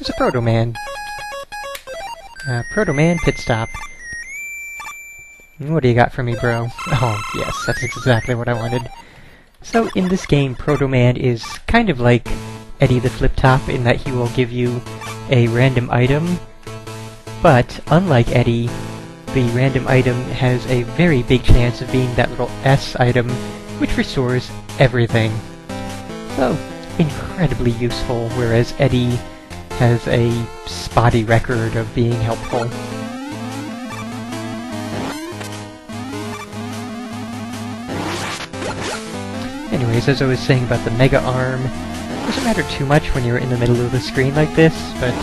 There's a Proto-Man. Proto-Man pit stop. What do you got for me, bro? Oh, yes, that's exactly what I wanted. So, in this game, Proto-Man is kind of like Eddie the Flip-Top in that he will give you a random item, but unlike Eddie, the random item has a very big chance of being that little S item, which restores everything. So, incredibly useful, whereas Eddie has a spotty record of being helpful. Anyways, as I was saying about the Mega Arm, it doesn't matter too much when you're in the middle of the screen like this, but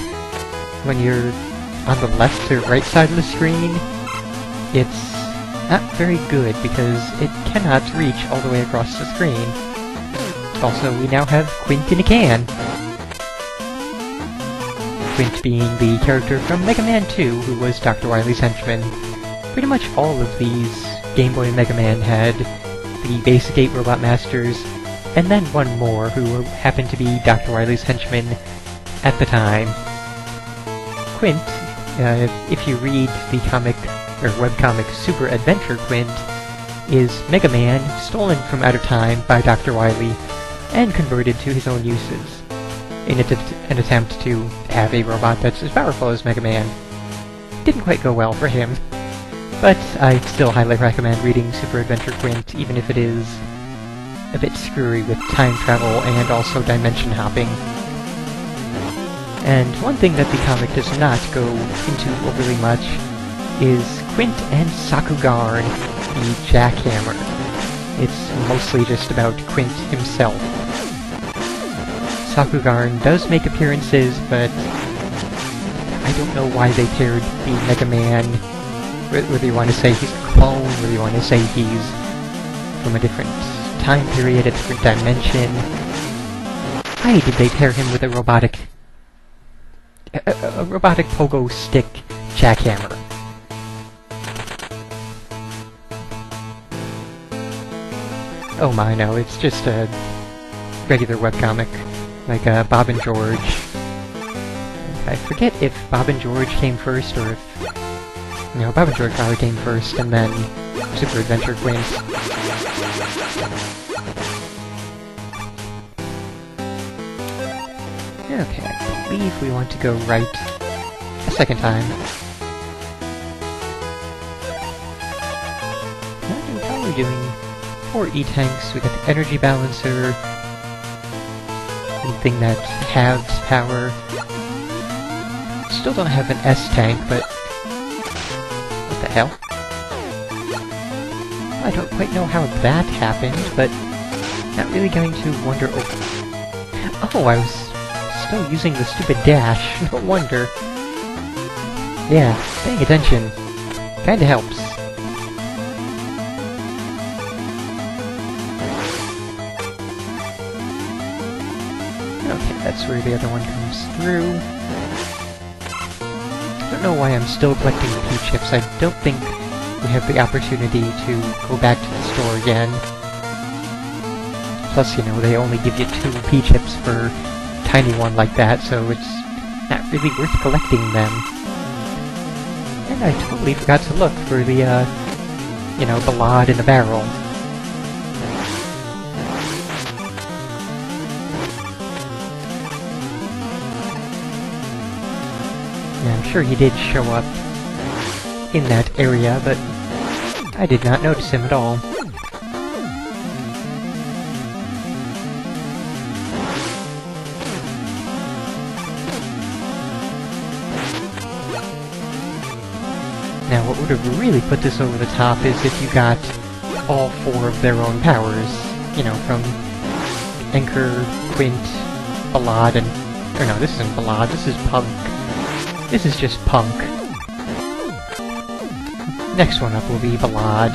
when you're on the left or right side of the screen, it's not very good because it cannot reach all the way across the screen. Also, we now have Quint in a can! Quint being the character from Mega Man 2, who was Dr. Wily's henchman. Pretty much all of these Game Boy and Mega Man had the basic 8 Robot Masters, and then one more who happened to be Dr. Wily's henchman at the time. Quint, if you read the comic, or webcomic Super Adventure Quint, is Mega Man stolen from Outer Time by Dr. Wily and converted to his own uses in an attempt to have a robot that's as powerful as Mega Man. Didn't quite go well for him, but I still highly recommend reading Super Adventure Quint, even if it is a bit screwy with time travel and also dimension hopping. And one thing that the comic does not go into overly much is Quint and Sakugarn, the jackhammer. It's mostly just about Quint himself. Sakugarn does make appearances, but I don't know why they paired the Mega Man, whether you want to say he's a clone, whether you want to say he's from a different time period, a different dimension. Why did they pair him with a robotic pogo stick jackhammer? Oh my, no, it's just a regular webcomic, like Bob and George. I forget if Bob and George came first, or if... No, Bob and George probably came first, and then Super Adventure Quint. Okay, I believe we want to go right a second time. And how are we doing? 4 E-tanks, we got the energy balancer, the thing that halves power. Still don't have an S-tank, but... what the hell? I don't quite know how that happened, but... not really going to wonder... Oh, I was still using the stupid dash, no wonder. Yeah, paying attention kinda helps. Okay, that's where the other one comes through. I don't know why I'm still collecting P-chips. I don't think we have the opportunity to go back to the store again. Plus, you know, they only give you 2 P-chips for a tiny one like that, so it's not really worth collecting them. And I totally forgot to look for the, you know, the lod in the barrel. I'm sure he did show up in that area, but I did not notice him at all. Now, what would have really put this over the top is if you got all 4 of their own powers. You know, from Anchor, Quint, Ballad, and... or no, this isn't Ballad, this is Punk. This is just Punk. Next one up will be Ballad.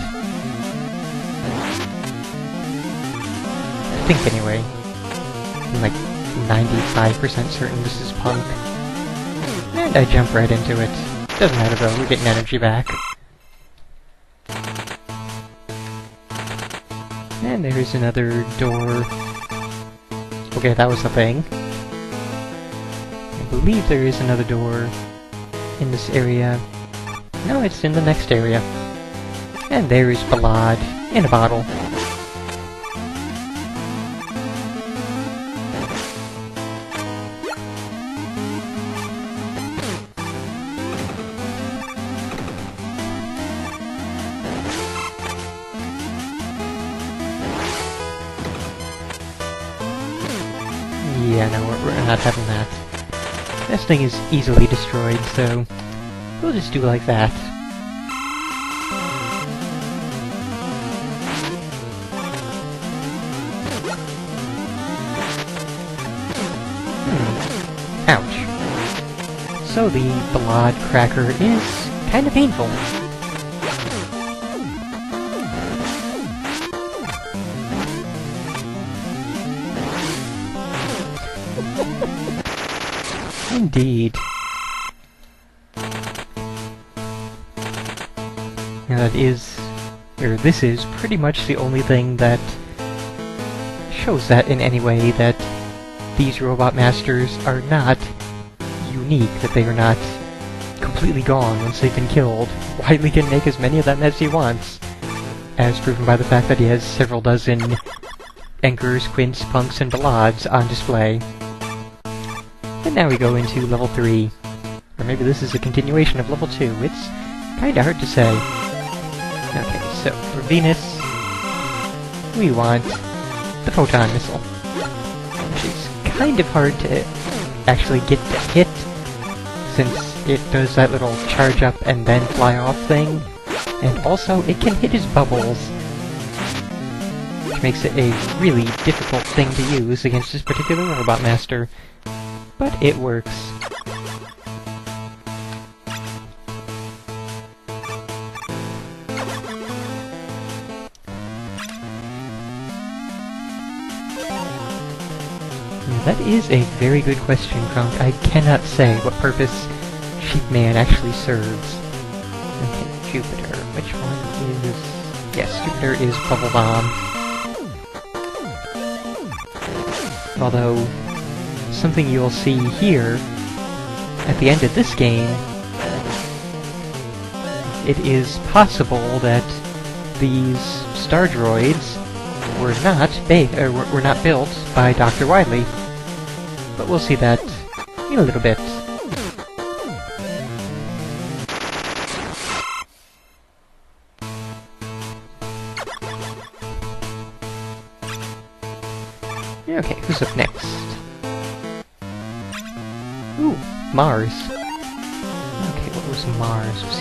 I think, anyway. I'm like 95% certain this is Punk. And I jump right into it. Doesn't matter though, we're getting energy back. And there's another door. Okay, that was the thing. I believe there is another door in this area. No, it's in the next area. And there is Ballad in a bottle. Yeah, no, we're not having that. This thing is easily destroyed, so we'll just do like that. Ouch. So the Ballad cracker is kind of painful. Indeed. And that is, or this is pretty much the only thing that shows that in any way that these robot masters are not unique, that they are not completely gone once they've been killed. Wily can make as many of them as he wants, as proven by the fact that he has several dozen Enkers, Quints, Punks, and Ballads on display. And now we go into level 3. Or maybe this is a continuation of level 2. It's kinda hard to say. Okay, so for Venus, we want the photon missile, which is kind of hard to actually get to hit, since it does that little charge up and then fly off thing, and also it can hit his bubbles, which makes it a really difficult thing to use against this particular robot master. But it works. That is a very good question, Kronk. I cannot say what purpose Sheepman actually serves. Okay, Jupiter. Which one is... Yes, Jupiter is Bubble Bomb. Although, something you'll see here, at the end of this game, it is possible that these star droids were not built by Dr. Wily. But we'll see that in a little bit. Okay, who's up next? Ooh, Mars. Okay, what was Mars? Was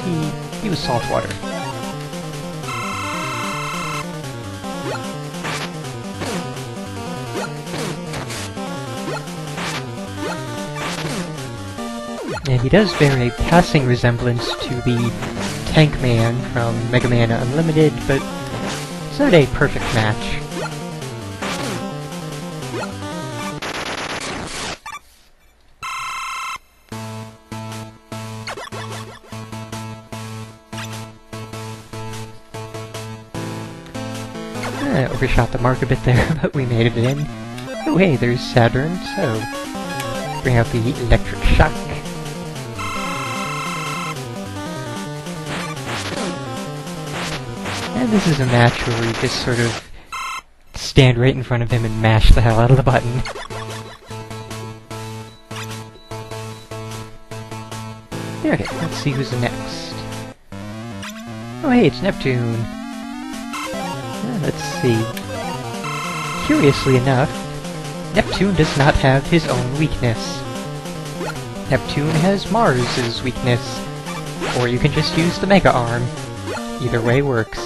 he was saltwater. And he does bear a passing resemblance to the Tank Man from Mega Man Unlimited, but it's not a perfect match. I overshot the mark a bit there, but we made it in. Oh hey, there's Saturn, so bring out the electric shock. And this is a match where we just sort of stand right in front of him and mash the hell out of the button. Okay, let's see who's next. Oh hey, it's Neptune. Let's see. Curiously enough, Neptune does not have his own weakness. Neptune has Mars's weakness, or you can just use the Mega Arm. Either way works.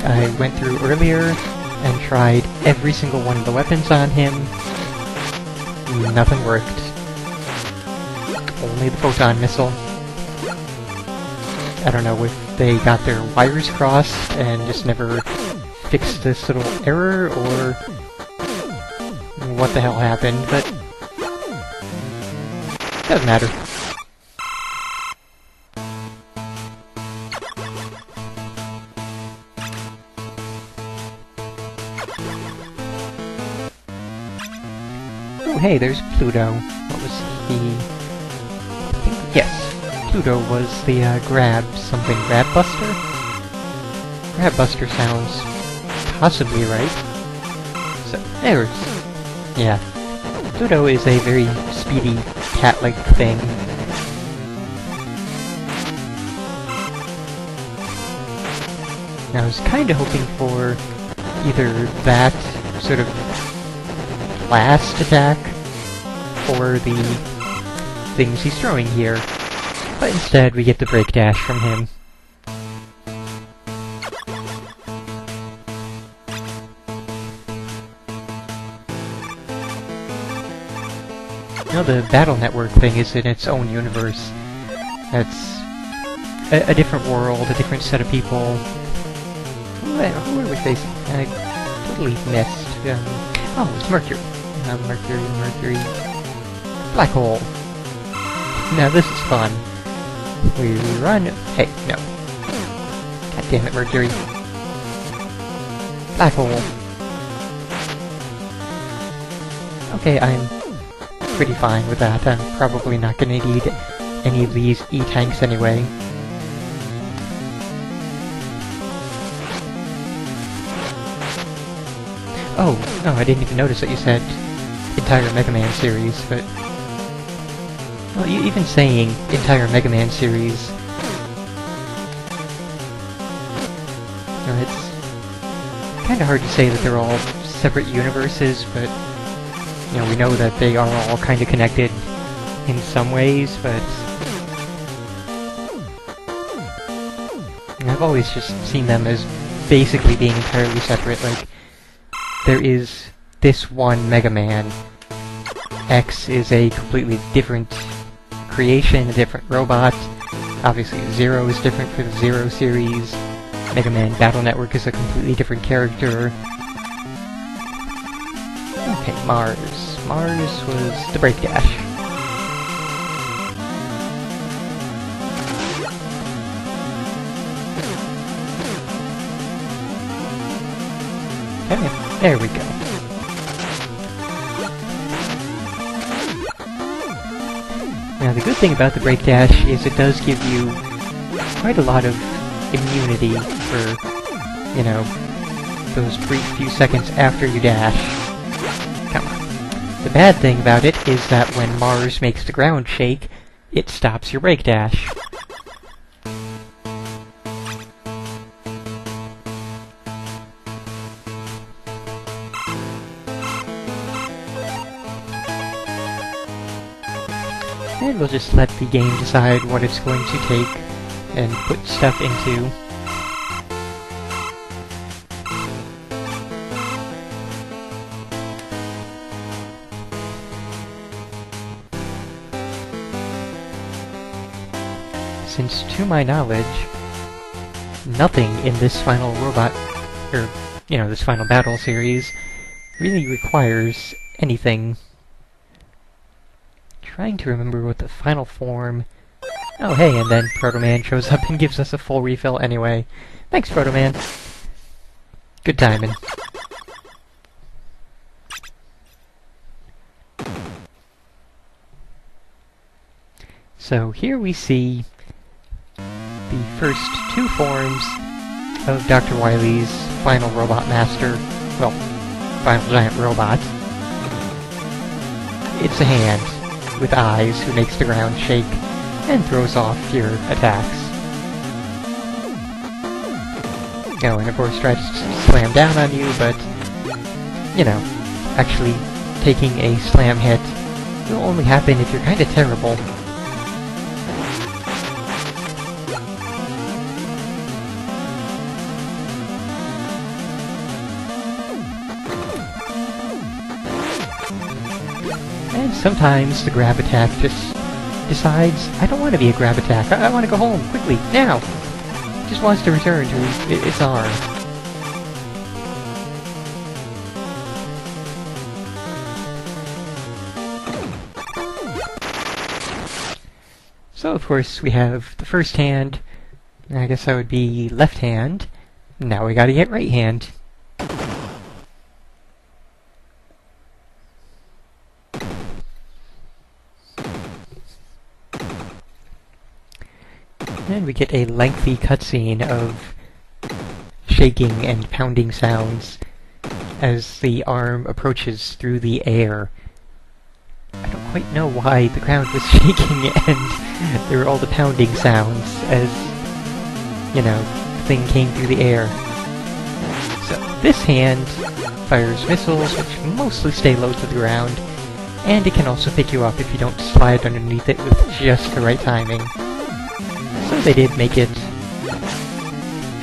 I went through earlier and tried every single one of the weapons on him. Nothing worked. Only the photon missile. I don't know if they got their wires crossed and just never fixed this little error, or what the hell happened, but doesn't matter. hey, there's Pluto. What was he? I think, yes, Pluto was the Grab Buster? Grab Buster sounds possibly right. So, there's... yeah. Pluto is a very speedy, cat-like thing. I was kinda hoping for either that sort of blast attack, or the things he's throwing here. But instead, we get the break dash from him. Now the battle network thing is in its own universe. That's a different world, a different set of people. Who are we facing? I totally missed. Oh, it's Mercury. Mercury. Black hole. Now this is fun. We run... Hey, no. God damn it, Mercury. Black hole. Okay, I'm pretty fine with that. I'm probably not gonna need any of these E-tanks anyway. Oh, no, I didn't even notice that you said entire Mega Man series, but... well, even saying entire Mega Man series... you know, it's kinda hard to say that they're all separate universes, but... you know, we know that they are all kinda connected in some ways, but... I've always just seen them as basically being entirely separate, like... there is this one Mega Man. X is a completely different creation, a different robot. Obviously, Zero is different for the Zero series. Mega Man Battle Network is a completely different character. Okay, Mars. Mars was the break dash. Okay, there we go. Now the good thing about the break dash is it does give you quite a lot of immunity for, you know, those brief few seconds after you dash. Come on. The bad thing about it is that when Mars makes the ground shake, it stops your break dash. And we'll just let the game decide what it's going to take and put stuff into. Since, to my knowledge, nothing in this final robot, or, you know, this final battle series, really requires anything. Trying to remember what the final form... oh hey, and then Proto Man shows up and gives us a full refill anyway. Thanks, Proto Man. Good timing. So here we see the first two forms of Dr. Wily's final robot master. Well, final giant robot. It's a hand with eyes who makes the ground shake and throws off your attacks. Oh, and of course tries to slam down on you, but, you know, actually taking a slam hit will only happen if you're kinda terrible. And sometimes the grab attack just decides, I don't want to be a grab attack, I want to go home, quickly, now! Just wants to return to its arm. So of course we have the first hand, I guess that would be left hand, now we gotta get right hand. And we get a lengthy cutscene of shaking and pounding sounds as the arm approaches through the air. I don't quite know why the ground was shaking and there were all the pounding sounds as, you know, the thing came through the air. So, this hand fires missiles which mostly stay low to the ground, and it can also pick you up if you don't slide underneath it with just the right timing. So they did make it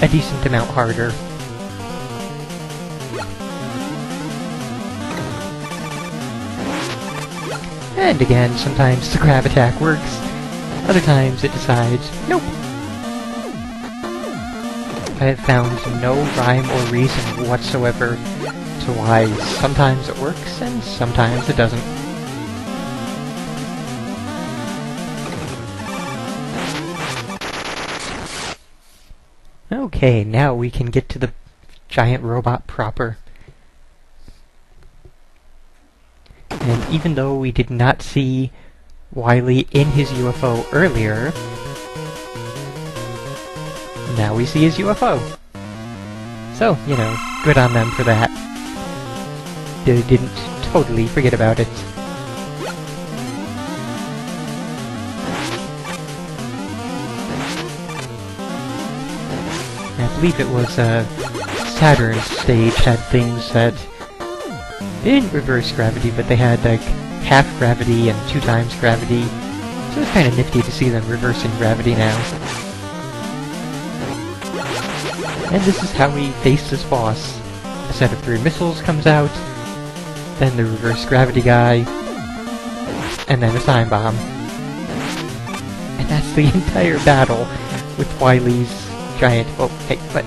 a decent amount harder. And again, sometimes the grab attack works, other times it decides, nope. I have found no rhyme or reason whatsoever to why sometimes it works and sometimes it doesn't. Okay, now we can get to the giant robot proper. And even though we did not see WILY in his UFO earlier, now we see his UFO. So, you know, good on them for that. They didn't totally forget about it. I believe it was Saturn's stage had things that they didn't reverse gravity, but they had like half gravity and 2 times gravity. So it's kind of nifty to see them reversing gravity now. And this is how we face this boss. A set of 3 missiles comes out, then the reverse gravity guy, and then a time bomb. And that's the entire battle with WILY's giant... Oh, hey, what?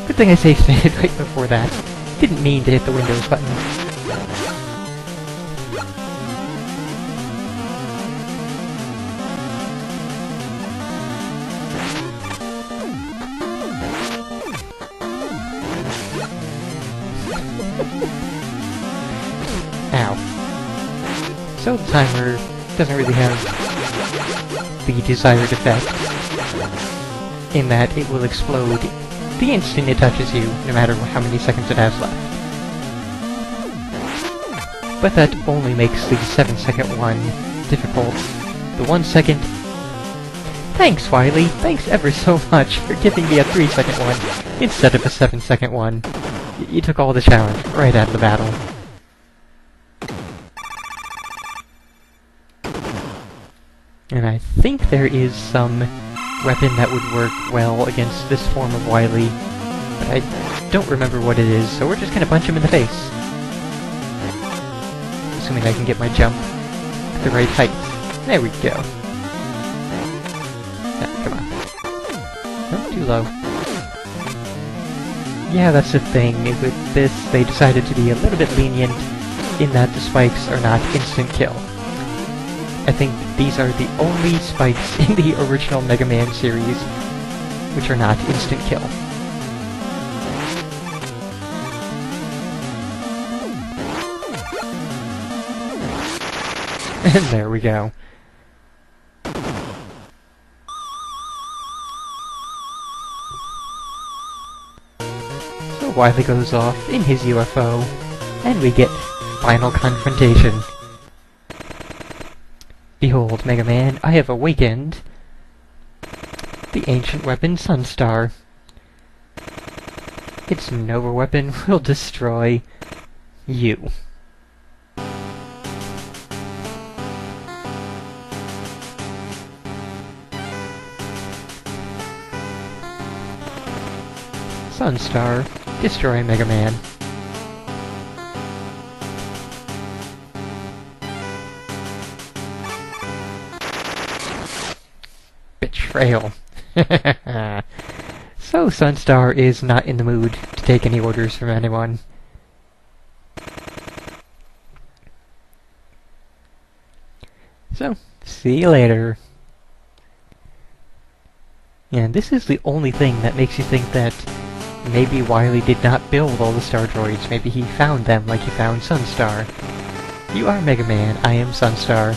Good thing I safe stated right before that. Didn't mean to hit the Windows button. Ow. So the timer doesn't really have the desired effect, in that it will explode the instant it touches you, no matter how many seconds it has left. But that only makes the 7-second one difficult. The 1 second... Thanks, WILY! Thanks ever so much for giving me a 3-second one instead of a 7-second one. You took all the challenge right out of the battle. And I think there is some weapon that would work well against this form of WILY, but I don't remember what it is, so we're just gonna punch him in the face. Assuming I can get my jump at the right height. There we go. Ah, come on. Oh, too low. Yeah, that's the thing. With this, they decided to be a little bit lenient in that the spikes are not instant kill. I think these are the only spikes in the original Mega Man series which are not instant kill. And there we go. So WILY goes off in his UFO, and we get final confrontation. Behold, Mega Man, I have awakened the ancient weapon SUNSTAR. Its Nova weapon will destroy you. SUNSTAR, destroy Mega Man. Betrayal. So SUNSTAR is not in the mood to take any orders from anyone. So, see you later. And this is the only thing that makes you think that maybe WILY did not build all the Star Droids. Maybe he found them like he found SUNSTAR. You are Mega Man, I am SUNSTAR.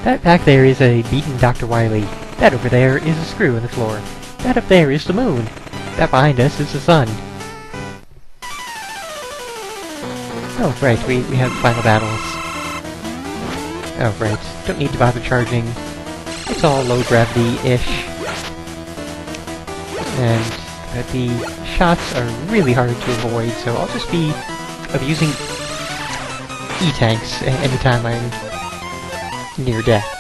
That back there is a beaten Dr. WILY. That over there is a screw in the floor. That up there is the moon. That behind us is the sun. Oh, right, we have final battles. Oh, right, don't need to bother charging. It's all low gravity-ish. And the shots are really hard to avoid, so I'll just be abusing E-tanks anytime I'm near death.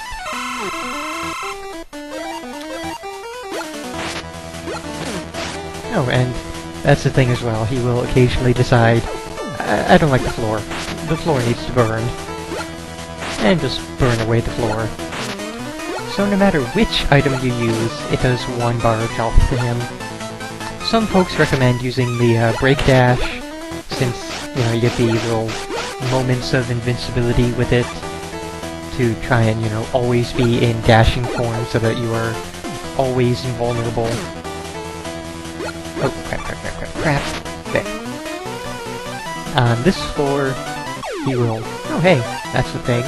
Oh, and that's the thing as well. He will occasionally decide, I don't like the floor. The floor needs to burn. And just burn away the floor. So no matter which item you use, it does 1 bar of health to him. Some folks recommend using the break dash, since, you know, you get the little moments of invincibility with it, to try and, you know, always be in dashing form so that you are always invulnerable. Oh, crap. There. On this floor, he will... Oh, hey, that's the thing.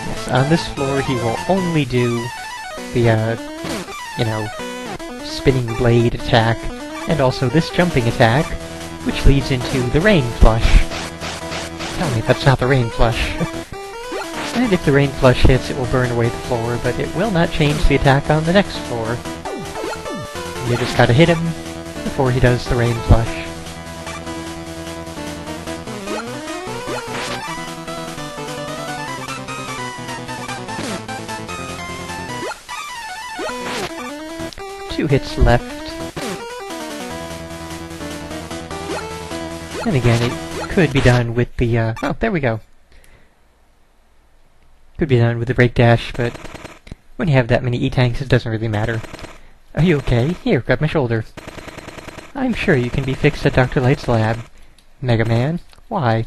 Yes, on this floor, he will only do the, you know, spinning blade attack, and also this jumping attack, which leads into the rain flush. Tell me that's not the rain flush. And if the rain flush hits, it will burn away the floor, but it will not change the attack on the next floor. You just gotta hit him before he does the rain flush. Two hits left. And again, it could be done with the, oh, there we go. Could be done with the break dash, but when you have that many E-tanks, it doesn't really matter. Are you okay? Here, grab my shoulder. I'm sure you can be fixed at Dr. Light's lab. Megaman, why?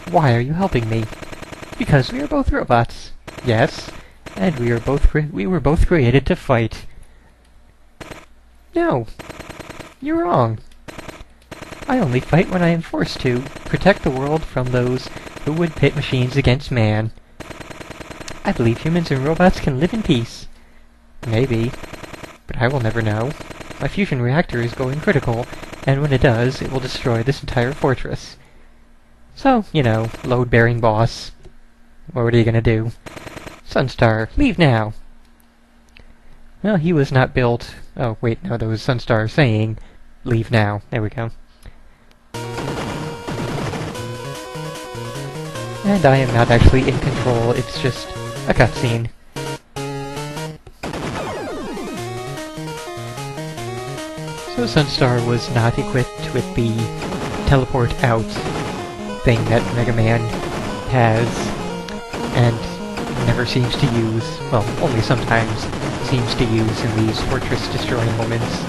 Why are you helping me? Because we are both robots. Yes, and we were both created to fight. No, you're wrong. I only fight when I am forced to protect the world from those who would pit machines against man. I believe humans and robots can live in peace. Maybe, but I will never know. My fusion reactor is going critical, and when it does, it will destroy this entire fortress. So, you know, load-bearing boss. What are you gonna do? SUNSTAR, leave now! Well, he was not built... Oh, wait, no, that was SUNSTAR saying, leave now. There we go. And I am not actually in control, it's just a cutscene. So SUNSTAR was not equipped with the teleport out thing that Mega Man has, and never seems to use, well, only sometimes seems to use in these fortress-destroying moments.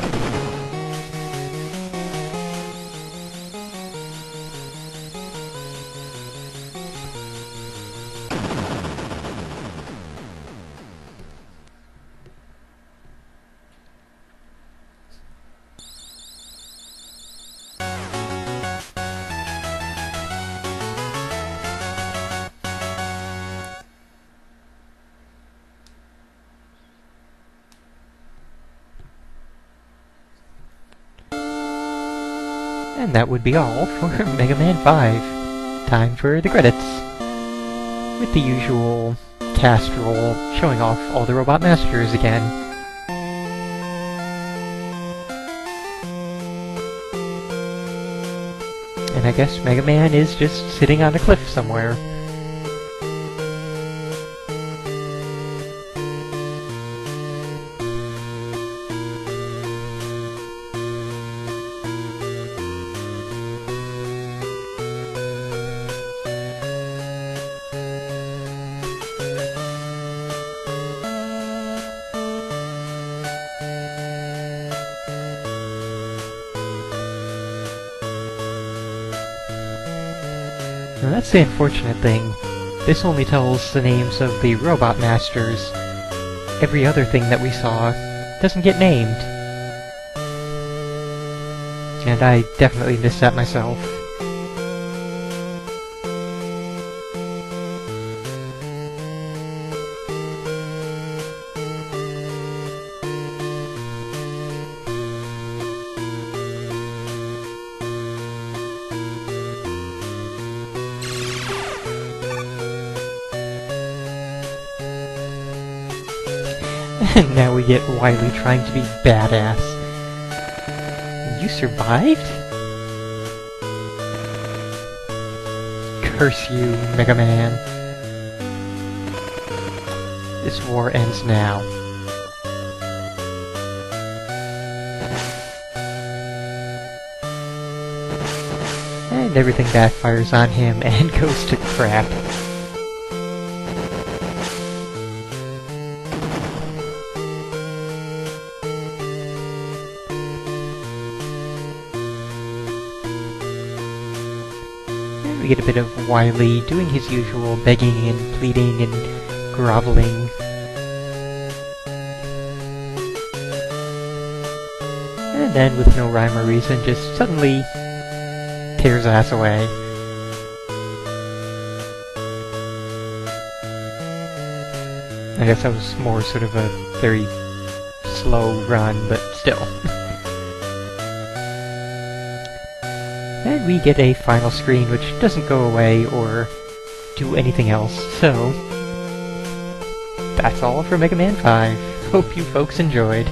And that would be all for Mega Man 5. Time for the credits. With the usual cast roll showing off all the Robot Masters again. And I guess Mega Man is just sitting on a cliff somewhere. Now that's the unfortunate thing. This only tells the names of the Robot Masters. Every other thing that we saw doesn't get named. And I definitely missed that myself. And now we get Wily trying to be badass. You survived? Curse you, Mega Man. This war ends now. And everything backfires on him and goes to crap. We get a bit of Wily doing his usual begging and pleading and groveling. And then, with no rhyme or reason, just suddenly tears ass away. I guess that was more sort of a very slow run, but still. And we get a final screen which doesn't go away or do anything else, so that's all for Mega Man 5. Hope you folks enjoyed.